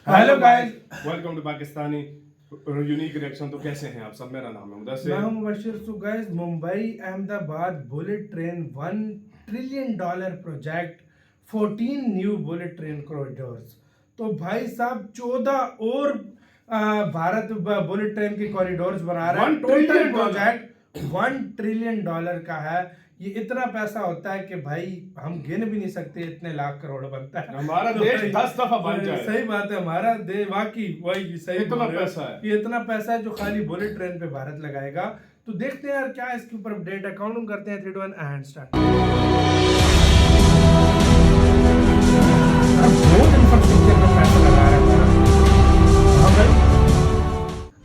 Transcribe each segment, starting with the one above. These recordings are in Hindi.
Hello guys, welcome to Pakistani unique reaction. तो कैसे हैं आप सब? मेरा नाम है मुदस्सिर। मैं हूं Mubashir. So guys, Mumbai Ahmedabad bullet train $1 trillion project, 14 new bullet train corridors. तो भाई साहब 14 और भारत बुलेट ट्रेन के कॉरिडोर्स बना रहा है। टोटल प्रोजेक्ट $1 ट्रिलियन का है। ये इतना पैसा होता है कि भाई हम गिन भी नहीं सकते, इतने लाख करोड़ बनता है। हमारा देश 10 दफा बन जाए। सही बात है, हमारा देश वाकई वही सही। इतना पैसा है, ये इतना पैसा है जो खाली बुलेट ट्रेन पे भारत लगाएगा। तो देखते हैं यार क्या इसके ऊपर अपडेट है। काउंट करते हैं 3 2 1 एंड स्टार्ट। बहुत इंफ्रास्ट्रक्चर पे पैसा लगा रहा है।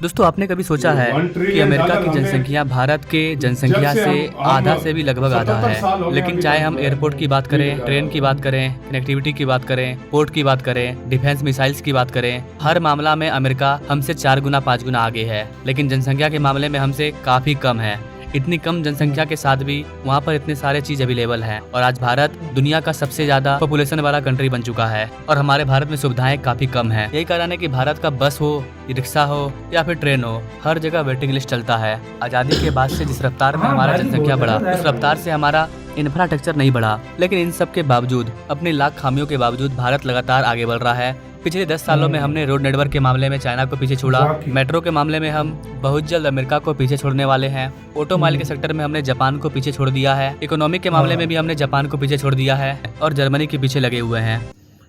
दोस्तों, आपने कभी सोचा है कि अमेरिका की जनसंख्या भारत के जनसंख्या से आधा से भी लगभग आधा है, लेकिन चाहे हम एयरपोर्ट की बात करें, ट्रेन की बात करें, कनेक्टिविटी की बात करें, पोर्ट की बात करें, डिफेंस मिसाइल्स की बात करें, हर मामला में अमेरिका हमसे 4 गुना 5 गुना आगे है। लेकिन जनसंख्या के मामले में हमसे काफी कम है। इतनी कम जनसंख्या के साथ भी वहाँ पर इतने सारे चीज अवेलेबल हैं और आज भारत दुनिया का सबसे ज्यादा पॉपुलेशन वाला कंट्री बन चुका है और हमारे भारत में सुविधाएं काफी कम हैं। यही कारण है कि भारत का बस हो, रिक्शा हो या फिर ट्रेन हो, हर जगह वेटिंग लिस्ट चलता है। आजादी के बाद से जिस रफ्तार में हमारा जनसंख्या बढ़ा, उस रफ्तार से हमारा इंफ्रास्ट्रक्चर नहीं बढ़ा। लेकिन इन सब के बावजूद, अपनी लाख खामियों के बावजूद भारत लगातार आगे बढ़ रहा है। पिछले 10 सालों में हमने रोड नेटवर्क के मामले में चाइना को पीछे छोड़ा, मेट्रो के मामले में हम बहुत जल्द अमेरिका को पीछे छोड़ने वाले हैं, ऑटोमोबाइल के सेक्टर में हमने जापान को पीछे छोड़ दिया है, इकोनॉमिक के मामले में भी हमने जापान को पीछे छोड़ दिया है और जर्मनी के पीछे लगे हुए हैं।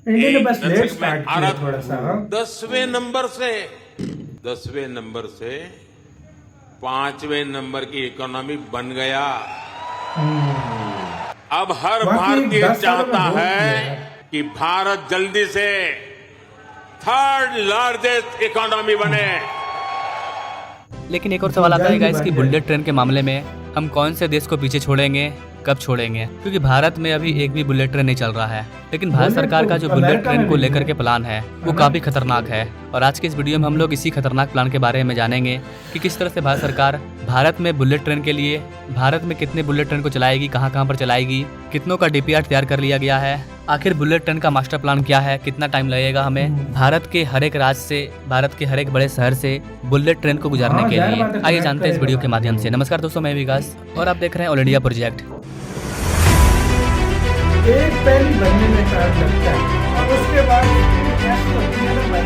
इंडिया ने बस लेट स्टार्ट किया थोड़ा सा। 10वें नंबर से 5वें नंबर की इकोनॉमी बन गया। अब हर भारतीय चाहता है कि भारत जल्दी से 3rd लार्जेस्ट इकोनॉमी बने। लेकिन एक और सवाल आता है गाइस कि बुलेट ट्रेन के मामले में हम कौन से देश को पीछे छोड़ेंगे, कब छोड़ेंगे? क्योंकि भारत में अभी एक भी बुलेट ट्रेन नहीं चल रहा है। लेकिन भारत सरकार का जो बुलेट ट्रेन को लेकर के प्लान है वो काफी खतरनाक है और आज के इस वीडियो में हम लोग इसी खतरनाक प्लान के बारे में जानेंगे कि किस तरह से भारत सरकार भारत में बुलेट ट्रेन के लिए, भारत में कितने बुलेट ट्रेन को चलाएगी, कहां पर चलाएगी, कितनों का DPR तैयार कर लिया गया है, आखिर बुलेट ट्रेन का मास्टर प्लान क्या है, कितना टाइम लगेगा हमें भारत के हर एक राज्य से, भारत के हर एक बड़े शहर से बुलेट ट्रेन को गुजारने के लिए। आइए जानते हैं इस वीडियो के माध्यम से। नमस्कार दोस्तों, मैं विकास और आप देख रहे हैं ऑल इंडिया प्रोजेक्ट। एक पहली बनने में टाइम लगता है और उसके बाद ऐसा होती है ना भाई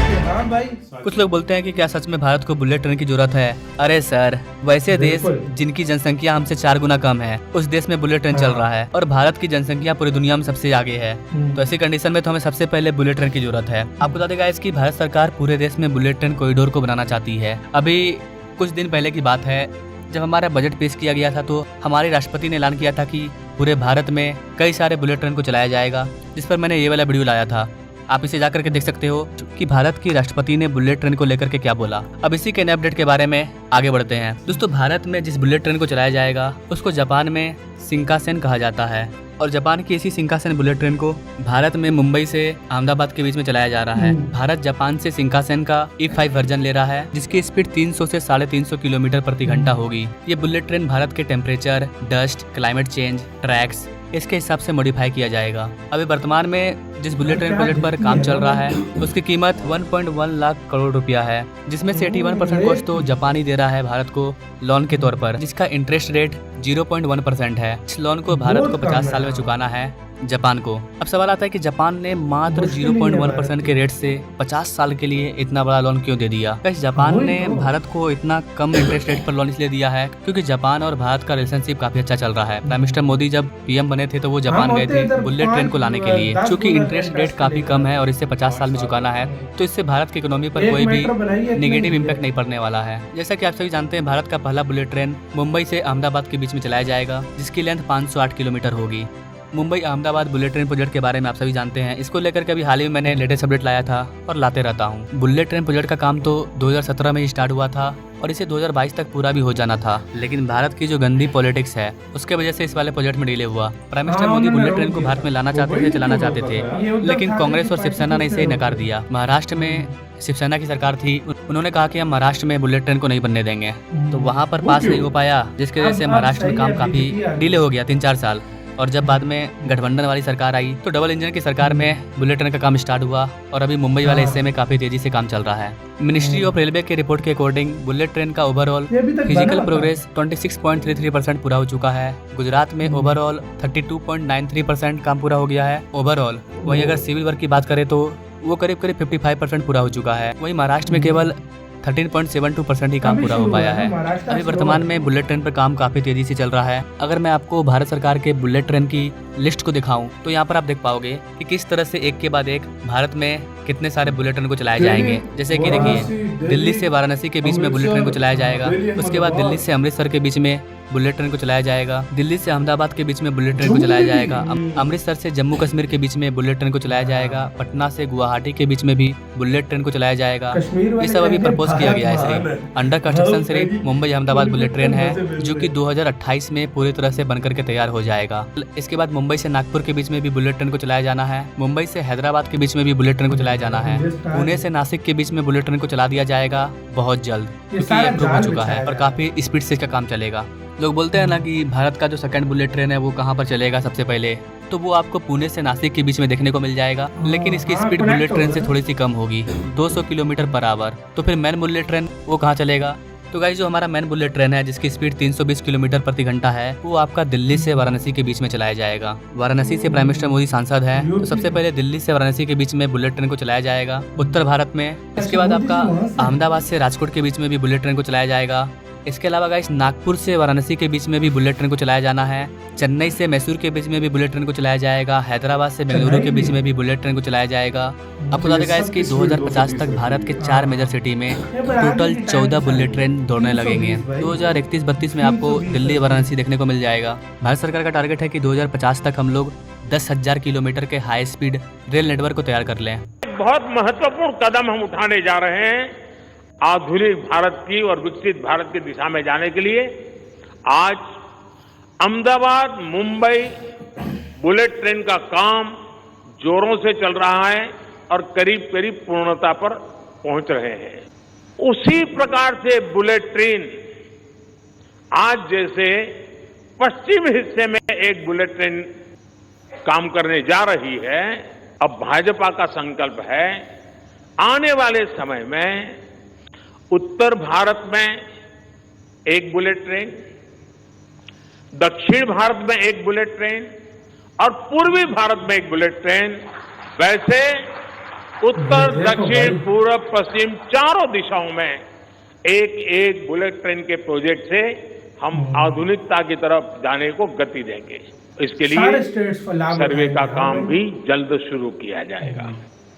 कि हाँ भाई। कुछ लोग बोलते हैं कि क्या सच में भारत को बुलेट ट्रेन की जरूरत है? अरे सर, वैसे देश जिनकी जनसंख्या हमसे 4 गुना कम है, उस देश में बुलेट ट्रेन चल रहा है और भारत की जनसंख्या पूरी दुनिया में सबसे आगे है। तो ऐसी कंडीशन में तो हमें सबसे पहले बुलेट ट्रेन की जरूरत है। आपको बता देगा इसकी भारत सरकार पूरे देश में बुलेट ट्रेन कॉरिडोर को बनाना चाहती है। अभी कुछ दिन पहले की बात है, जब हमारा बजट पेश किया गया था तो हमारे राष्ट्रपति ने ऐलान किया था कि पूरे भारत में कई सारे बुलेट ट्रेन को चलाया जाएगा, जिस पर मैंने ये वाला वीडियो लाया था। आप इसे जाकर के देख सकते हो कि भारत की राष्ट्रपति ने बुलेट ट्रेन को लेकर के क्या बोला। अब इसी के नए अपडेट के बारे में आगे बढ़ते हैं। दोस्तों, भारत में जिस बुलेट ट्रेन को चलाया जाएगा उसको जापान में शिंकानसेन कहा जाता है और जापान की इसी शिंकानसेन बुलेट ट्रेन को भारत में मुंबई से अहमदाबाद के बीच में चलाया जा रहा है। भारत जापान से शिंकानसेन का E5 वर्जन ले रहा है, जिसकी स्पीड 300 से 350 किलोमीटर प्रति घंटा होगी। ये बुलेट ट्रेन भारत के temperature, dust, climate change, tracks इसके हिसाब से मॉडिफाई किया जाएगा। अभी वर्तमान में जिस बुलेट ट्रेन प्रोजेक्ट पर काम चल रहा है उसकी कीमत 1.1 लाख करोड़ रुपया है, जिसमें से 81% कॉस्ट तो जापान ही दे रहा है भारत को लोन के तौर पर, जिसका इंटरेस्ट रेट 0.1% है। इस लोन को भारत को 50 साल में चुकाना है जापान को। अब सवाल आता है कि जापान ने मात्र 0.1% के रेट से 50 साल के लिए इतना बड़ा लोन क्यों दे दिया? जापान ने भारत को इतना कम इंटरेस्ट रेट पर लोन इसलिए दिया है क्योंकि जापान और भारत का रिलेशनशिप काफी अच्छा चल रहा है। प्राइम मिनिस्टर मोदी जब PM बने थे तो वो जापान गए थे बुलेट ट्रेन को लाने के लिए। चूंकि इंटरेस्ट रेट काफी कम है और इसे 50 साल में चुकाना है, तो इससे भारत की इकोनॉमी पर कोई भी नेगेटिव इम्पैक्ट नहीं पड़ने वाला है। जैसा कि आप सभी जानते हैं, भारत का पहला बुलेट ट्रेन मुंबई से अहमदाबाद के बीच में चलाया जाएगा, जिसकी लेंथ 508 किलोमीटर होगी। Mumbai Ahmedabad bullet train project के बारे में आप सभी जानते हैं। इसको लेकर के अभी हाल ही में मैंने लेटेस्ट अपडेट लाया था और लाते रहता हूँ। बुलेट ट्रेन प्रोजेक्ट का काम तो 2017 में ही स्टार्ट हुआ था और इसे 2022 तक पूरा भी हो जाना था, लेकिन भारत की जो गंदी पॉलिटिक्स है उसके वजह से इस वाले प्रोजेक्ट में डिले हुआ। Prime minister Modi bullet train को भारत में लाना चाहते थे, चलाना चाहते थे, लेकिन कांग्रेस और शिवसेना ने इसे नकार दिया। महाराष्ट्र में शिवसेना की सरकार थी, उन्होंने कहा कि हम महाराष्ट्र में बुलेट ट्रेन को नहीं बनने देंगे, तो वहाँ पर पास नहीं हो पाया, जिसकी वजह से महाराष्ट्र में काम काफी डिले हो गया 3-4 साल। और जब बाद में गठबंधन वाली सरकार आई तो डबल इंजन की सरकार में बुलेट ट्रेन का काम स्टार्ट हुआ और अभी मुंबई वाले हिस्से में काफी तेजी से काम चल रहा है। मिनिस्ट्री ऑफ रेलवे की रिपोर्ट के अकॉर्डिंग बुलेट ट्रेन का ओवरऑल ये अभी तक फिजिकल बना प्रोग्रेस 26.33% पूरा हो चुका है। गुजरात में ओवरऑल 32.93% काम पूरा हो गया है ओवरऑल। वहीं अगर सिविल वर्क की बात करें तो वो करीब 55% पूरा हो चुका है। वहीं महाराष्ट्र में केवल 13.72% ही काम पूरा हो पाया है। अभी वर्तमान में बुलेट ट्रेन पर काम काफी तेजी से चल रहा है। अगर मैं आपको भारत सरकार के बुलेट ट्रेन की लिस्ट को दिखाऊं तो यहाँ पर आप देख पाओगे कि किस तरह से एक के बाद एक भारत में कितने सारे बुलेट ट्रेन को चलाए जाएंगे। जैसे कि देखिए, दिल्ली से वाराणसी के बीच में बुलेट ट्रेन को चलाया जाएगा। उसके बाद दिल्ली से अमृतसर के बीच में बुलेट ट्रेन को चलाया जाएगा। दिल्ली से अहमदाबाद के बीच में बुलेट ट्रेन को चलाया जाएगा। अमृतसर से जम्मू कश्मीर के बीच में बुलेट ट्रेन को चलाया जाएगा। पटना से गुवाहाटी के बीच में भी बुलेट ट्रेन को चलाया जाएगा। ये सब अभी प्रपोज किया गया है। सिर्फ अंडर कंस्ट्रक्शन सिर्फ मुंबई अहमदाबाद बुलेट ट्रेन है, जो कि 2028 में पूरी तरह से बनकर के तैयार हो जाएगा। इसके बाद मुंबई से नागपुर के बीच में भी बुलेट ट्रेन को चलाया जाना है। मुंबई से हैदराबाद के बीच में भी बुलेट ट्रेन को चलाया जाना है। पुणे से नासिक के बीच में बुलेट ट्रेन को चला दिया जाएगा बहुत जल्द, क्योंकि ये अप्रूव हो चुका है और काफी स्पीड से इसका काम चलेगा। लोग बोलते हैं ना कि भारत का जो सेकंड बुलेट ट्रेन है वो कहाँ पर चलेगा सबसे पहले, तो वो आपको पुणे से नासिक के बीच में देखने को मिल जाएगा। लेकिन इसकी स्पीड बुलेट ट्रेन से थोड़ी सी कम होगी, 200 किलोमीटर पर आवर। तो फिर मेन बुलेट ट्रेन वो कहाँ चलेगा? तो गाइस, जो हमारा मेन बुलेट ट्रेन है जिसकी स्पीड 320 किलोमीटर प्रति घंटा है, वो आपका दिल्ली से वाराणसी के बीच में चलाया जाएगा। वाराणसी से प्राइम मिनिस्टर मोदी सांसद है, तो सबसे पहले दिल्ली से वाराणसी के बीच में बुलेट ट्रेन को चलाया जाएगा उत्तर भारत में। इसके बाद आपका अहमदाबाद से राजकोट के बीच में भी बुलेट ट्रेन को चलाया जाएगा। इसके अलावा गाइस, नागपुर से वाराणसी के बीच में भी बुलेट ट्रेन को चलाया जाना है। चेन्नई से मैसूर के बीच में भी बुलेट ट्रेन को चलाया जाएगा। हैदराबाद से बेंगलुरु के बीच में भी बुलेट ट्रेन को चलाया जाएगा। आपको बता दें गाइस कि 2050 तक भारत के 4 मेजर सिटी में टोटल 14 बुलेट ट्रेन दौड़ने लगेंगे। 2031-32 में आपको दिल्ली वाराणसी देखने को मिल जाएगा। भारत सरकार का टारगेट है कि 2050 तक हम लोग 10,000 किलोमीटर के हाई स्पीड रेल नेटवर्क को तैयार कर लें। बहुत महत्वपूर्ण कदम हम उठाने जा रहे हैं आधुनिक भारत की और विकसित भारत की दिशा में जाने के लिए। आज अहमदाबाद मुंबई बुलेट ट्रेन का काम जोरों से चल रहा है और करीब करीब पूर्णता पर पहुंच रहे हैं। उसी प्रकार से बुलेट ट्रेन आज जैसे पश्चिम हिस्से में एक बुलेट ट्रेन काम करने जा रही है, अब भाजपा का संकल्प है आने वाले समय में उत्तर भारत में एक बुलेट ट्रेन, दक्षिण भारत में एक बुलेट ट्रेन और पूर्वी भारत में एक बुलेट ट्रेन, वैसे उत्तर दक्षिण पूर्व पश्चिम चारों दिशाओं में एक एक बुलेट ट्रेन के प्रोजेक्ट से हम आधुनिकता की तरफ जाने को गति देंगे। इसके लिए सर्वे का काम भी जल्द शुरू किया जाएगा।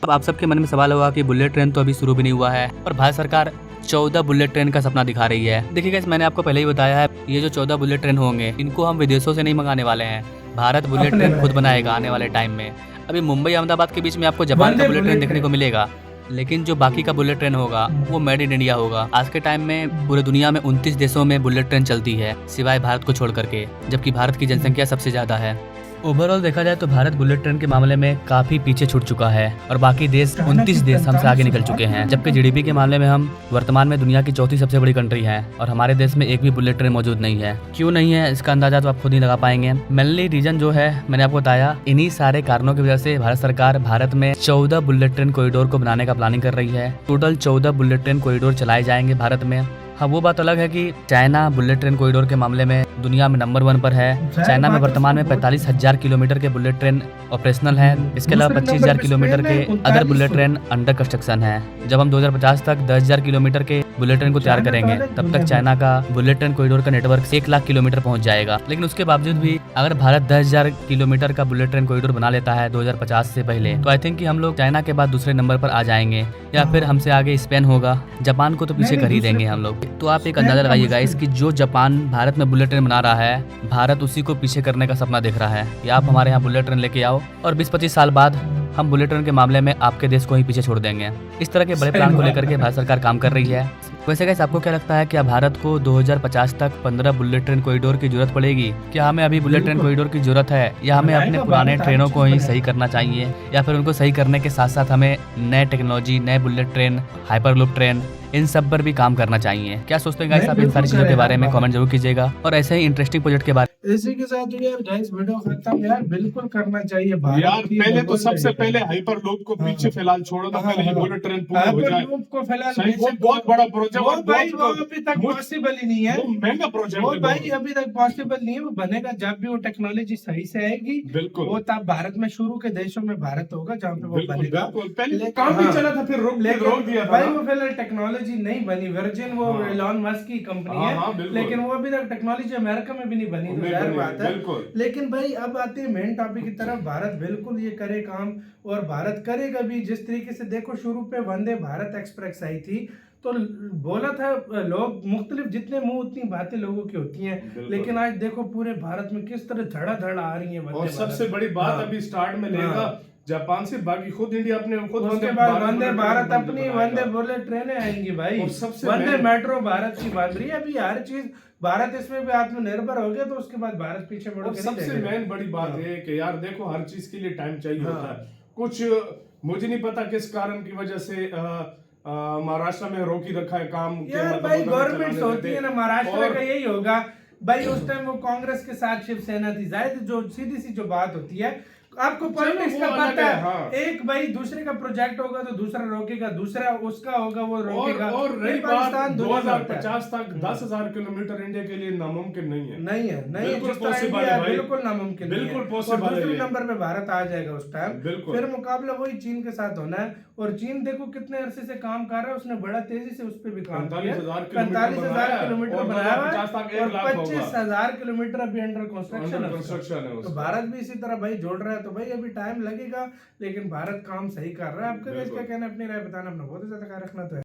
अब आप सबके मन में सवाल होगा कि बुलेट ट्रेन तो अभी शुरू भी नहीं हुआ है और भारत सरकार 14 बुलेट ट्रेन का सपना दिखा रही है। देखिए गाइस, मैंने आपको पहले ही बताया है, ये जो 14 बुलेट ट्रेन होंगे इनको हम विदेशों से नहीं मंगाने वाले हैं। भारत बुलेट ट्रेन खुद बनाएगा आने वाले टाइम में। अभी मुंबई अहमदाबाद के बीच में आपको जापान का बुलेट ट्रेन देखने को मिलेगा, लेकिन जो बाकी का बुलेट ट्रेन होगा वो मेड इन इंडिया होगा। आज के टाइम में पूरे दुनिया में 29 देशों में बुलेट ट्रेन चलती है, सिवाय भारत को छोड़ करके, जबकि भारत की जनसंख्या सबसे ज्यादा है। ओवरऑल देखा जाए तो भारत बुलेट ट्रेन के मामले में काफी पीछे छूट चुका है और बाकी देश 29 देश हमसे आगे निकल चुके हैं। जबकि जीडीपी के मामले में हम वर्तमान में दुनिया की चौथी सबसे बड़ी कंट्री है और हमारे देश में एक भी बुलेट ट्रेन मौजूद नहीं है। क्यों नहीं है इसका अंदाजा तो आप खुद ही लगा पाएंगे। मेनली रीजन जो है मैंने आपको बताया, इन्हीं सारे कारणों की वजह से भारत सरकार भारत में 14 बुलेट ट्रेन कॉरिडोर को बनाने का प्लानिंग कर रही है। टोटल 14 बुलेट ट्रेन कॉरिडोर चलाए जाएंगे भारत में। हाँ, वो बात अलग है कि चाइना बुलेट ट्रेन कॉरिडोर के मामले में दुनिया में नंबर 1 पर है। चाइना में वर्तमान में 45,000 किलोमीटर के बुलेट ट्रेन ऑपरेशनल है। इसके अलावा 25,000 किलोमीटर के other bullet train under construction है। जब हम 2050 तक 10,000 किलोमीटर के बुलेट ट्रेन को तैयार करेंगे, तब तक चाइना का बुलेट ट्रेन कॉरिडोर का नेटवर्क 1 लाख किलोमीटर पहुंच जाएगा। लेकिन उसके बावजूद भी अगर भारत 10,000 किलोमीटर का बुलेट ट्रेन कॉरिडोर बना लेता है 2050 से पहले, तो आई थिंक कि हम लोग चाइना के बाद दूसरे नंबर पर आ जाएंगे, या फिर हमसे आगे स्पेन होगा। जापान को तो पीछे कर ही देंगे हम लोग। तो आप एक अंदाजा लगाइएगा इसकी, जो जापान भारत में बुलेट ट्रेन बना रहा है, भारत उसी को पीछे करने का सपना देख रहा है। या आप हमारे यहाँ बुलेट ट्रेन लेके आओ और 20-25 साल बाद हम बुलेट ट्रेन के मामले में आपके देश को ही पीछे छोड़ देंगे। इस तरह के बड़े प्लान को लेकर के भारत सरकार काम कर रही है। वैसे गाइस, आपको क्या लगता है, क्या भारत को 2050 तक 15 बुलेट ट्रेन कॉरिडोर की जरूरत पड़ेगी? क्या हमें अभी बुलेट ट्रेन कॉरिडोर की जरूरत है, या हमें अपने पुराने ट्रेनों को ही सही करना चाहिए, या फिर उनको सही करने के साथ साथ हमें नए टेक्नोलॉजी, नए बुलेट ट्रेन, हाइपरलूप ट्रेन, इन सब पर भी काम करना चाहिए? क्या सोचते हैं गाइस आप इन सारी चीजों के बारे में? कमेंट जरूर कीजिएगा और ऐसे ही इंटरेस्टिंग प्रोजेक्ट के बारे इसी के साथ यार गाइस वीडियो खत्म यार, बिल्कुल करना चाहिए भारत यार की पहले तो बिल्कुल सबसे चाहिए। पहले हाइपर लूप को पीछे फिलहाल छोड़ो, तो पहले ये बुलेट ट्रेन पूरी हो जाए। हाइपरलूप को फिलहाल सही, वो पीछे बहुत बड़ा प्रोजेक्ट, वो और भाई वो बहुत अभी तक पॉसिबल ही नहीं है, वो महंगा प्रोजेक्ट वो है भाई बहुत। अभी तक पॉसिबल नहीं है। वो बनेगा जब भी वो टेक्नोलॉजी सही से आएगी, बिल्कुल। वो तब भारत में शुरू के देशों में भारत होगा जहाँ पे वो बिल्कुल बनेगा। बिल्कुल, पहले लेकिन- काम भी हाँ। चला था, फिर रोक दिया था भाई ना। वो फिलहाल टेक्नोलॉजी नहीं बनी, वर्जिन वो हाँ। एलॉन मस्क की कंपनी हाँ, है, हाँ, बिल्कुल। लेकिन वो अभी तक टेक्नोलॉजी अमेरिका में भी नहीं बनी, तो नहीं जाहिर बनी, बात है। बिल्कुल। लेकिन भाई अब आते हैं मेन टॉपिक की तरफ। भारत बिल्कुल ये करे काम, और भारत करेगा भी। जिस तरीके से देखो शुरू पे वंदे भारत एक्सप्रेस आई थी, तो बोला था लोग मुख्तलिफ, जितने मुंह उतनी बातें लोगों की होती हैं, बिल्कुल। लेकिन आज देखो पूरे भारत में किस तरह धड़ा आ रही है वंदे और भारत। सबसे बड़ी बात हाँ। अभी स्टार्ट में लेगा हाँ। जापान से, बाकी खुद इंडिया अपने खुद उसके बाद वंदे बुलेट भारत ट्रेन अपनी बनाएगा। वंदे बुलेट ट्रेनें आएंगी भाई, और सबसे वंदे main- मेट्रो भारत की बन रही है। अभी हर चीज भारत इसमें भी आत्मनिर्भर हो गया, तो उसके बाद भारत पीछे मुड़ और के नहीं सबसे देखेगा। मेन बड़ी बात हाँ। है कि यार देखो हर चीज के लिए टाइम चाहिए हाँ। होता है। कुछ मुझे नहीं पता किस कारण की वजह से महाराष्ट्र में रोक ही रखा है काम के, यार मतलब भाई उधर गवर्नमेंट चलाने होती देते। है ना, महाराष्ट्र और- का यही होगा भाई। उस टाइम वो कांग्रेस के साथ शिवसेना थी, जाहिर जो सीधी सी जो बात होती है, आपको पॉलिटिक्स वो का अलग पता है, है। हाँ। एक भाई दूसरे का प्रोजेक्ट होगा तो दूसरा रोकेगा, दूसरा उसका होगा वो रोकेगा। और ये रही बात पाकिस्तान दुनिया में होता है। 2050 तक 10,000 किलोमीटर इंडिया के लिए नामुमकिन नहीं है। नहीं है, नहीं है, बिल्कुल जिस तरह possible इंडिया है भाई। बिल्कुल नामुमकिन नहीं है। बिल्कुल और possible है दूसरे ये। नंबर पे भारत आ जाएगा उस टाइम। बिल्कुल। फिर मुकाबला वही चीन के साथ होना है, और चीन देखो कितने अरसे से काम कर रहा है, उसने बड़ा तेजी से उस पर भी काम किया। 45,000 किलोमीटर 45,000 किलोमीटर और बनाया हुआ है, 2050 तक 1 और लाख होगा। 25,000 किलोमीटर अभी अंडर कंस्ट्रक्शन Under है construction है उसका। तो उसका। भारत भी इसी तरह भाई जोड़ रहा है, तो भाई अभी टाइम लगेगा, लेकिन भारत काम सही कर रहा है। आपका क्या बिल्कुल। कहना है? अपनी राय बताना, अपना बहुत ज्यादा ख्याल रखना। तो है।